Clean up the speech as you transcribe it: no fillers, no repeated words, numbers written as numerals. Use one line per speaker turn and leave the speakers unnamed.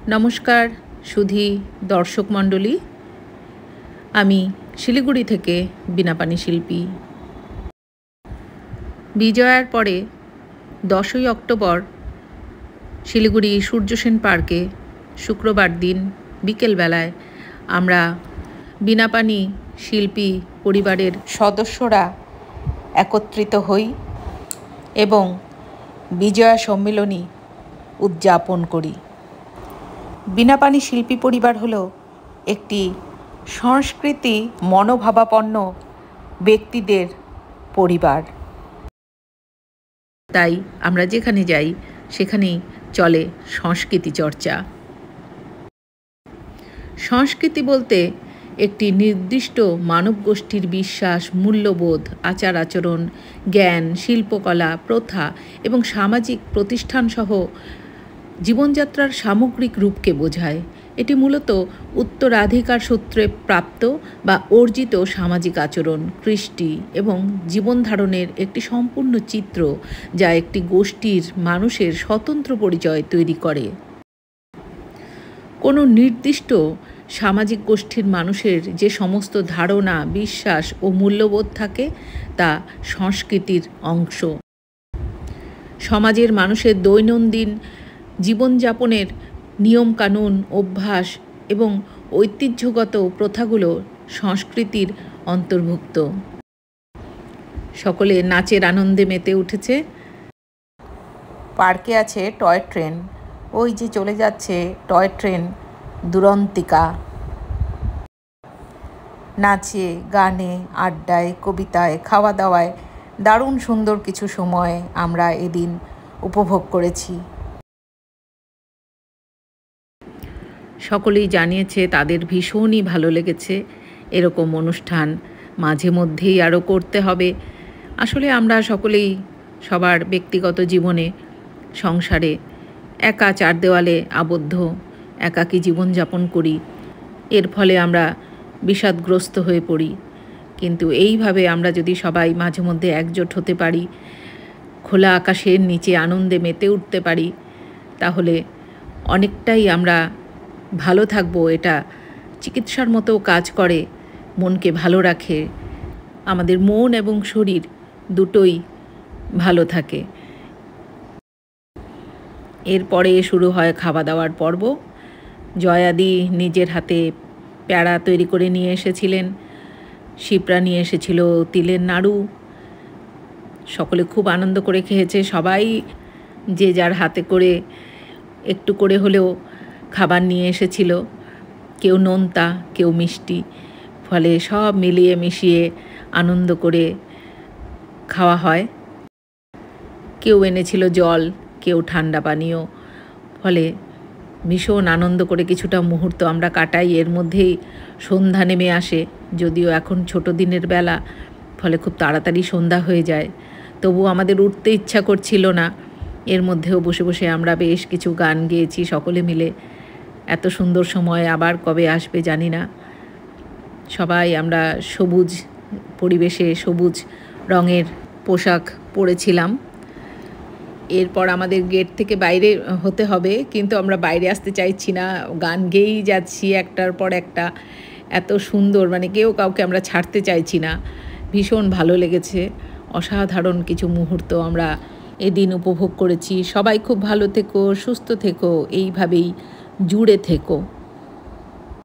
নমস্কার সুধী দর্শক মণ্ডলী, আমি শিলিগুড়ি থেকে বীণাপাণি শিল্পী। বিজয়ার পরে 10ই অক্টোবর শিলিগুড়ি সূর্যসেন পার্কে শুক্রবার দিন বিকেলবেলায় আমরা বীণাপাণি শিল্পী পরিবারের সদস্যরা একত্রিত হই এবং বিজয়া সম্মেলনী উদযাপন করি। বীণাপাণি শিল্পী পরিবার হলো একটি সংস্কৃতি মনোভাবাপন্ন ব্যক্তিদের পরিবার। তাই আমরা যেখানে যাই সেখানেই চলে সংস্কৃতি চর্চা। সংস্কৃতি বলতে একটি নির্দিষ্ট মানব গোষ্ঠীর বিশ্বাস, মূল্যবোধ, আচার আচরণ, জ্ঞান, শিল্পকলা, প্রথা এবং সামাজিক প্রতিষ্ঠানসহ জীবনযাত্রার সামগ্রিক রূপকে বোঝায়। এটি মূলত উত্তরাধিকার সূত্রে প্রাপ্ত বা অর্জিত সামাজিক আচরণ, কৃষ্টি এবং জীবনধারণের একটি সম্পূর্ণ চিত্র, যা একটি গোষ্ঠীর মানুষের স্বতন্ত্র পরিচয় তৈরি করে। কোনো নির্দিষ্ট সামাজিক গোষ্ঠীর মানুষের যে সমস্ত ধারণা, বিশ্বাস ও মূল্যবোধ থাকে তা সংস্কৃতির অংশ। সমাজের মানুষের দৈনন্দিন জীবনযাপনের নিয়মকানুন, অভ্যাস এবং ঐতিহ্যগত প্রথাগুলো সংস্কৃতির অন্তর্ভুক্ত। সকলে নাচের আনন্দে মেতে উঠেছে। পার্কে আছে টয় ট্রেন, ওই যে চলে যাচ্ছে টয় ট্রেন দুরন্তিকা। নাচে, গানে, আড্ডায়, কবিতায়, খাওয়া দাওয়ায় দারুণ সুন্দর কিছু সময় আমরা এদিন উপভোগ করেছি। সকলেই জানিয়েছে তাদের ভীষণই ভালো লেগেছে। এরকম অনুষ্ঠান মাঝে মধ্যেই আরও করতে হবে। আসলে আমরা সকলেই সবার ব্যক্তিগত জীবনে, সংসারে একা চার দেওয়ালে আবদ্ধ একাকী জীবনযাপন করি। এর ফলে আমরা বিষাদগ্রস্ত হয়ে পড়ি। কিন্তু এইভাবে আমরা যদি সবাই মাঝে মধ্যে একজোট হতে পারি, খোলা আকাশের নিচে আনন্দে মেতে উঠতে পারি, তাহলে অনেকটাই আমরা ভালো থাকবো। এটা চিকিৎসার মতো কাজ করে, মনকে ভালো রাখে। আমাদের মন এবং শরীর দুটোই ভালো থাকে। এরপরে শুরু হয় খাওয়া দাওয়ার পর্ব। জয়াদি নিজের হাতে প্যাড়া তৈরি করে নিয়ে এসেছিলেন, শিপ্রা নিয়ে এসেছিল তিলের নাড়ু। সকলে খুব আনন্দ করে খেয়েছে। সবাই যে যার হাতে করে একটু করে হলেও খাবার নিয়ে এসেছিল, কেউ নোনতা, কেউ মিষ্টি। ফলে সব মিলিয়ে মিশিয়ে আনন্দ করে খাওয়া হয়। কেউ এনেছিল জল, কেউ ঠান্ডা পানীয়। ফলে ভীষণ আনন্দ করে কিছুটা মুহূর্ত আমরা কাটাই। এর মধ্যেই সন্ধ্যা নেমে আসে, যদিও এখন ছোট দিনের বেলা, ফলে খুব তাড়াতাড়ি সন্ধ্যা হয়ে যায়। তবু আমাদের উঠতে ইচ্ছা করছিল না। এর মধ্যেও বসে বসে আমরা বেশ কিছু গান গেয়েছি সকলে মিলে। এত সুন্দর সময় আবার কবে আসবে জানি না। সবাই আমরা সবুজ পরিবেশে সবুজ রঙের পোশাক পরেছিলাম। এরপর আমাদের গেট থেকে বাইরে হতে হবে, কিন্তু আমরা বাইরে আসতে চাইছি না। গান গেয়েই যাচ্ছি একটার পর একটা। এত সুন্দর, কেউ কাউকে আমরা ছাড়তে চাইছি না। ভীষণ ভালো লেগেছে। অসাধারণ কিছু মুহূর্ত আমরা এদিন উপভোগ করেছি। সবাই খুব ভালো থেকো, সুস্থ থেকো, এইভাবেই জুড়ে থেকো।